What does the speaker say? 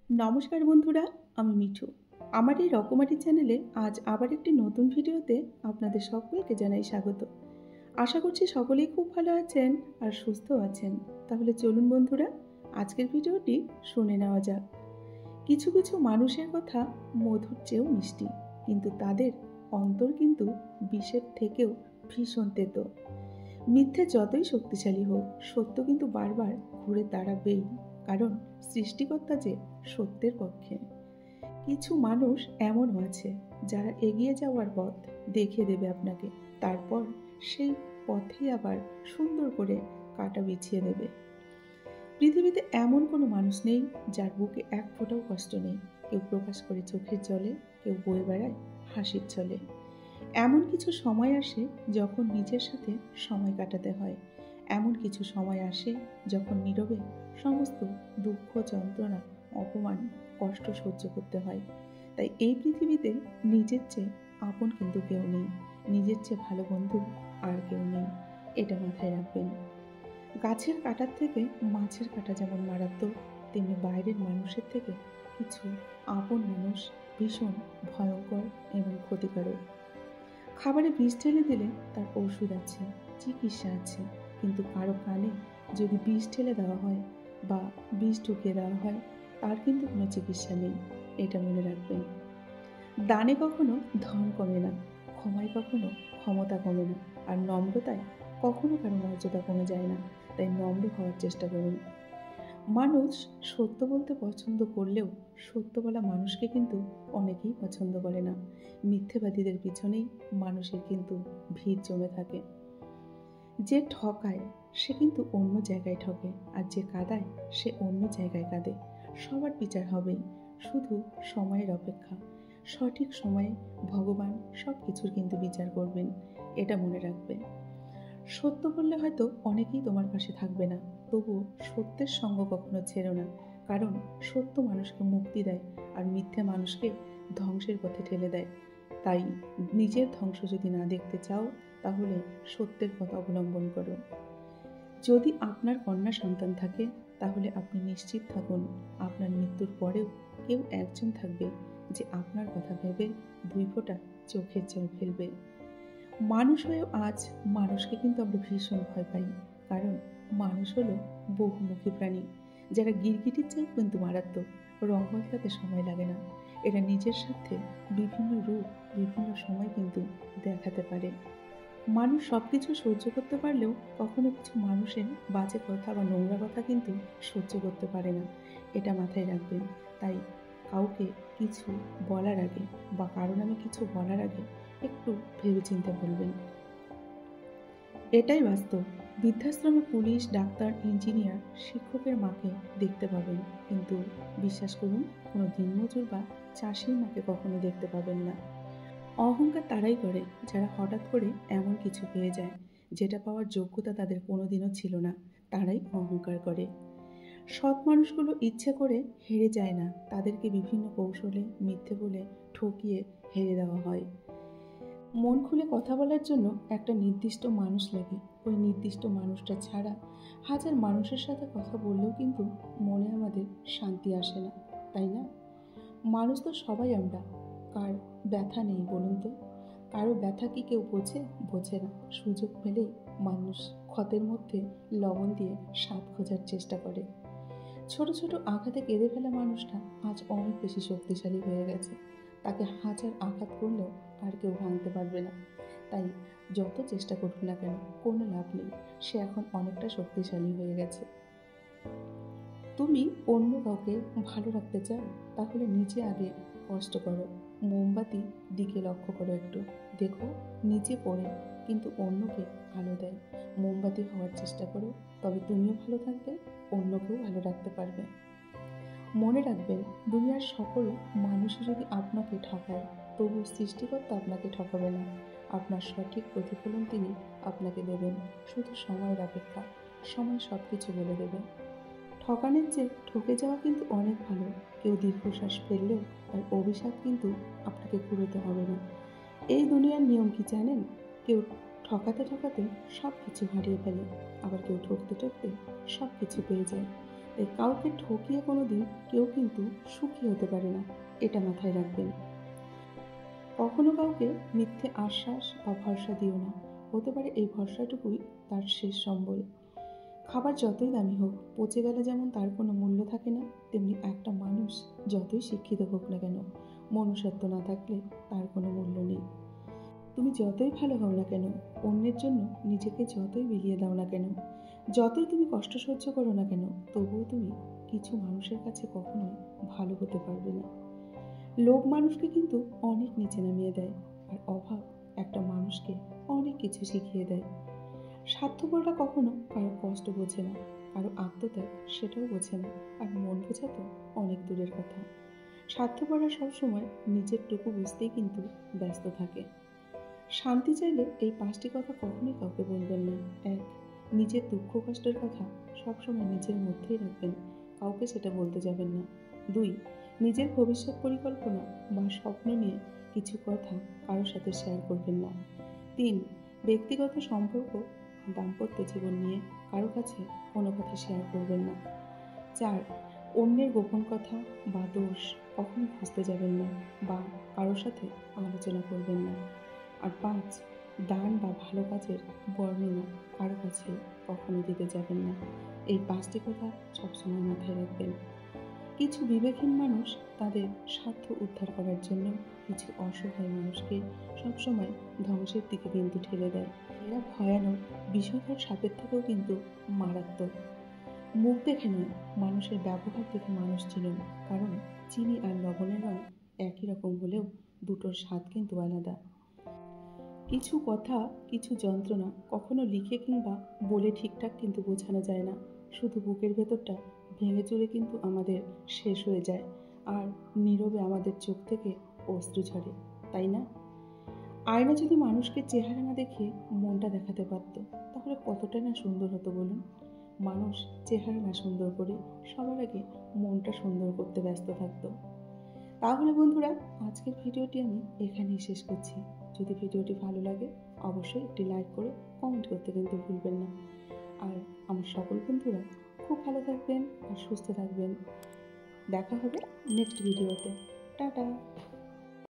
নমস্কার বন্ধুরা, আমি মিঠু। আমার এই রকমারি চ্যানেলে আজ আবার একটি নতুন ভিডিওতে আপনাদের সকলকে জানাই স্বাগত। আশা করছি সকলেই খুব ভালো আছেন আর সুস্থ আছেন। তাহলে চলুন বন্ধুরা, আজকের ভিডিওটি শুনে নেওয়া যাক। কিছু কিছু মানুষের কথা মধুর চেয়েও মিষ্টি, কিন্তু তাদের অন্তর কিন্তু বিষের থেকেও ভীষণ তেতো। মিথ্যে যতই শক্তিশালী হোক, সত্য কিন্তু বারবার ঘুরে দাঁড়াবেই, কারণ সৃষ্টিকর্তা যে সত্যের পক্ষে। কিছু মানুষ এমনও আছে যারা এগিয়ে যাওয়ার পথ দেখিয়ে দেবে আপনাকে, তারপর সেই পথেই আবার সুন্দর করে কাঁটা বিছিয়ে দেবে। পৃথিবীতে এমন কোনো মানুষ নেই যার বুকে এক ফোঁটাও কষ্ট নেই। কেউ প্রকাশ করে চোখের জলে, কেউ বয়ে বেড়ায় হাসির ছলে। এমন কিছু সময় আসে যখন নিজের সাথে সময় কাটাতে হয়। এমন কিছু সময় আসে যখন নীরবে সমস্ত দুঃখ, যন্ত্রণা, অপমান, কষ্ট সহ্য করতে হয়। তাই এই পৃথিবীতে নিজের চেয়ে আপন কিন্তু কেউ নেই, নিজের চেয়ে ভালো বন্ধু আর কেউ নেই। এটা মাথায় রাখবেন। গাছের কাঁটার থেকে মাছের কাঁটা যেমন মারাত্মক, তেমনি বাইরের মানুষের থেকে কিছু আপন মানুষ ভীষণ ভয়ঙ্কর এবং ক্ষতিকারক। খাবারে বিষ ঢেলে দিলে তার ওষুধ আছে, চিকিৎসা আছে, কিন্তু কারো কানে যদি বিষ ঢেলে দেওয়া হয় বা বিষ ঢুকিয়ে দেওয়া হয়, তার কিন্তু কোনো চিকিৎসা নেই। এটা মনে রাখবেন। দানে কখনো ধন কমে না, ক্ষমায় কখনো ক্ষমতা কমে না, আর নম্রতায় কখনো কারো মর্যাদা কমে যায় না। তাই নম্র হওয়ার চেষ্টা করুন। মানুষ সত্য বলতে পছন্দ করলেও সত্য বলা মানুষকে কিন্তু অনেকেই পছন্দ করে না। মিথ্যেবাদীদের পিছনেই মানুষের কিন্তু ভিড় জমে থাকে। যে ঠকায় সে কিন্তু অন্য জায়গায় ঠকে, আর যে কাঁদায় সে অন্য জায়গায় কাঁদে। সবার বিচার হবেই, শুধু সময়ের অপেক্ষা। সঠিক সময়ে ভগবান সব কিছুর কিন্তু বিচার করবেন, এটা মনে রাখবে। সত্য বললে হয়তো অনেকেই তোমার পাশে থাকবে না, তবুও সত্যের সঙ্গ কখনো ছেড়ো না, কারণ সত্য মানুষকে মুক্তি দেয় আর মিথ্যে মানুষকে ধ্বংসের পথে ঠেলে দেয়। তাই নিজের ধ্বংস যদি না দেখতে চাও, তাহলে সত্যের পথ অবলম্বন করো। যদি আপনার কন্যা সন্তান থাকে, তাহলে আপনি নিশ্চিত থাকুন আপনার মৃত্যুর পরেও কেউ একজন থাকবে যে আপনার কথা ভেবে দুই ফোঁটা চোখের জল ফেলবে। মানুষ হয়েও আজ মানুষকে কিন্তু আমরা ভীষণ ভয় পাই, কারণ মানুষ হলো বহুমুখী প্রাণী, যারা গিরগিটির চেয়েও কিন্তু মারাত্মক। রং বদলাতে সময় লাগে না। এরা নিজের সাথে বিভিন্ন রূপ বিভিন্ন সময় কিন্তু দেখাতে পারে। মানুষ সব কিছু সহ্য করতে পারলেও কখনো কিছু মানুষের বাজে কথা বা নোংরা কথা কিন্তু সহ্য করতে পারে না। এটা মাথায় রাখবেন। তাই কাউকে কিছু বলার আগে বা কারো নামে কিছু বলার আগে একটু ভেবেচিন্তে বলবেন। এটাই বাস্তব। বৃদ্ধাশ্রমে পুলিশ, ডাক্তার, ইঞ্জিনিয়ার, শিক্ষকের মাকে দেখতে পাবেন, কিন্তু বিশ্বাস করুন, কোনো দিনমজুর বা চাষির মাকে কখনো দেখতে পাবেন না। অহংকার তারাই করে যারা হঠাৎ করে এমন কিছু পেয়ে যায় যেটা পাওয়ার যোগ্যতা তাদের কোনোদিনও ছিল না। তারাই অহংকার করে। সৎ মানুষগুলো ইচ্ছে করে হেরে যায় না, তাদেরকে বিভিন্ন কৌশলে মিথ্যে বলে ঠকিয়ে হেরে দেওয়া হয়। মন খুলে কথা বলার জন্য একটা নির্দিষ্ট মানুষ লাগে। ওই নির্দিষ্ট মানুষটা ছাড়া হাজার মানুষের সাথে কথা বললেও কিন্তু মনে আমাদের শান্তি আসে না, তাই না? মানুষ তো সবাই আমরা। কার ব্যথা নেই বলুন তো? কারো ব্যথা কি কেউ বোঝে? বোঝে না। সুযোগ পেলেই মানুষ ক্ষতের মধ্যে লবণ দিয়ে স্বাদ খোঁজার চেষ্টা করে। ছোট ছোট আঘাতে কেঁদে ফেলা মানুষটা আজ অনেক বেশি শক্তিশালী হয়ে গেছে। তাকে হাজার আঘাত করলেও আর কেউ ভাঙতে পারবে না। তাই যত চেষ্টা করুক না কেন, কোনো লাভ নেই। সে এখন অনেকটা শক্তিশালী হয়ে গেছে। তুমি অন্য কাউকে ভালো রাখতে চাও, তাহলে নিজে আগে কষ্ট করো। মোমবাতি দিকে লক্ষ্য করো, একটু দেখো নিচে পড়ে কিন্তু অন্যকে আলো দেয়। মোমবাতি হওয়ার চেষ্টা করো, তবে তুমিও ভালো থাকবে, অন্যকেও ভালো রাখতে পারবে। মনে রাখবেন, দুনিয়ার সকল মানুষই যদি আপনাকে ঠকায়, তবু সৃষ্টিকর্তা আপনাকে ঠকাবে না। আপনার সঠিক প্রতিফলন তিনি আপনাকে দেবেন। শুধু সময়ের অপেক্ষা। সময় সব কিছু বলে দেবে। ঠকানোর চেয়ে ঠকে যাওয়া কিন্তু অনেক ভালো। কেউ দীর্ঘশ্বাস ফেললেও তার অভিশাপ কিন্তু আপনাকে কুড়োতে হবে না। এই দুনিয়ার নিয়ম কি জানেন? কেউ ঠকাতে ঠকাতে সব কিছু হারিয়ে ফেলে, আবার কেউ ঠকতে ঠকতে সব কিছু পেয়ে যায়। তাই কাউকে ঠকিয়ে কোনো দিন কেউ কিন্তু সুখী হতে পারে না, এটা মাথায় রাখবেন। কখনো কাউকে মিথ্যে আশ্বাস বা ভরসা দিও না, হতে পারে এই ভরসাটুকুই তার শেষ সম্বল। খাবার যতই দামি হোক, পচে গেলে যেমন তার কোনো মূল্য থাকে না, তেমনি একটা মানুষ যতই শিক্ষিত হোক না কেন, মনুষ্যত্ব না থাকলে তার কোনো মূল্য নেই। তুমি যতই ভালো হও না কেন, অন্যের জন্য নিজেকে যতই বিলিয়ে দাও না কেন, যতই তুমি কষ্ট সহ্য করো না কেন, তবুও তুমি কিছু মানুষের কাছে কখনোই ভালো হতে পারবে না। লোভ মানুষকে কিন্তু অনেক নিচে নামিয়ে দেয়, আর অভাব একটা মানুষকে অনেক কিছু শিখিয়ে দেয়। স্বার্থপররা কখনো কারো কষ্ট বোঝে না, কারো আত্মত্যাগ সেটাও বোঝে না, আর মন বোঝা তো অনেক দূরের কথা। স্বার্থপররা সবসময় নিজের টুকু বুঝতেই কিন্তু ব্যস্ত থাকে। শান্তি চাইলে এই 5টি কথা কখনোই কাউকে বলবেন না। 1. নিজের দুঃখ কষ্টের কথা সবসময় নিজের মধ্যেই রাখবেন, কাউকে সেটা বলতে যাবেন না। 2. নিজের ভবিষ্যৎ পরিকল্পনা বা স্বপ্ন নিয়ে কিছু কথা কারোর সাথে শেয়ার করবেন না। 3. ব্যক্তিগত সম্পর্ক, দাম্পত্য জীবন নিয়ে কারো কাছে কোনো কথা শেয়ার করবেন না। 4. অন্যের গোপন কথা বা দোষ কখনো খুঁজতে যাবেন না বা কারোর সাথে আলোচনা করবেন না। আর 5. দান বা ভালো কাজের বর্ণনা কারো কাছে কখনো দিতে যাবেন না। এই 5টি কথা সবসময় মাথায় রাখবেন। কিছু বিবেকহীন মানুষ তাদের স্বার্থ উদ্ধার করার জন্য কিছু অসহায় মানুষকে সবসময় ধ্বংসের দিকে কিন্তু ঠেলে দেয়। এরা ভয়ানক, বিষধর সাপের থেকেও কিন্তু মারাত্মক। মুখ দেখে নয়, মানুষের ব্যবহার দেখে মানুষ চিনুন, কারণ চিনি আর লবণের রং একই রকম হলেও দুটোর স্বাদ কিন্তু আলাদা। কিছু কথা, কিছু যন্ত্রণা কখনো লিখে কিংবা বলে ঠিকঠাক কিন্তু বোঝানো যায় না, শুধু বুকের ভেতরটা ভেঙে চুরে কিন্তু আমাদের শেষ হয়ে যায়, আর নীরবে আমাদের চোখ থেকে অশ্রু ঝরে, তাই না? আয়না যদি মানুষকে চেহারা না দেখে মনটা দেখাতে পারত, তাহলে কতটা না সুন্দর হতো বলুন। মানুষ চেহারা না সুন্দর করে সবার আগে মনটা সুন্দর করতে ব্যস্ত থাকতো। তাহলে বন্ধুরা, আজকের ভিডিওটি আমি এখানেই শেষ করছি। যদি ভিডিওটি ভালো লাগে অবশ্যই একটি লাইক করে কমেন্ট করতে কিন্তু ভুলবেন না। আর আমার সকল বন্ধুরা খুব ভালো থাকবেন আর সুস্থ থাকবেন। দেখা হবে নেক্সট ভিডিওতে। টাটা।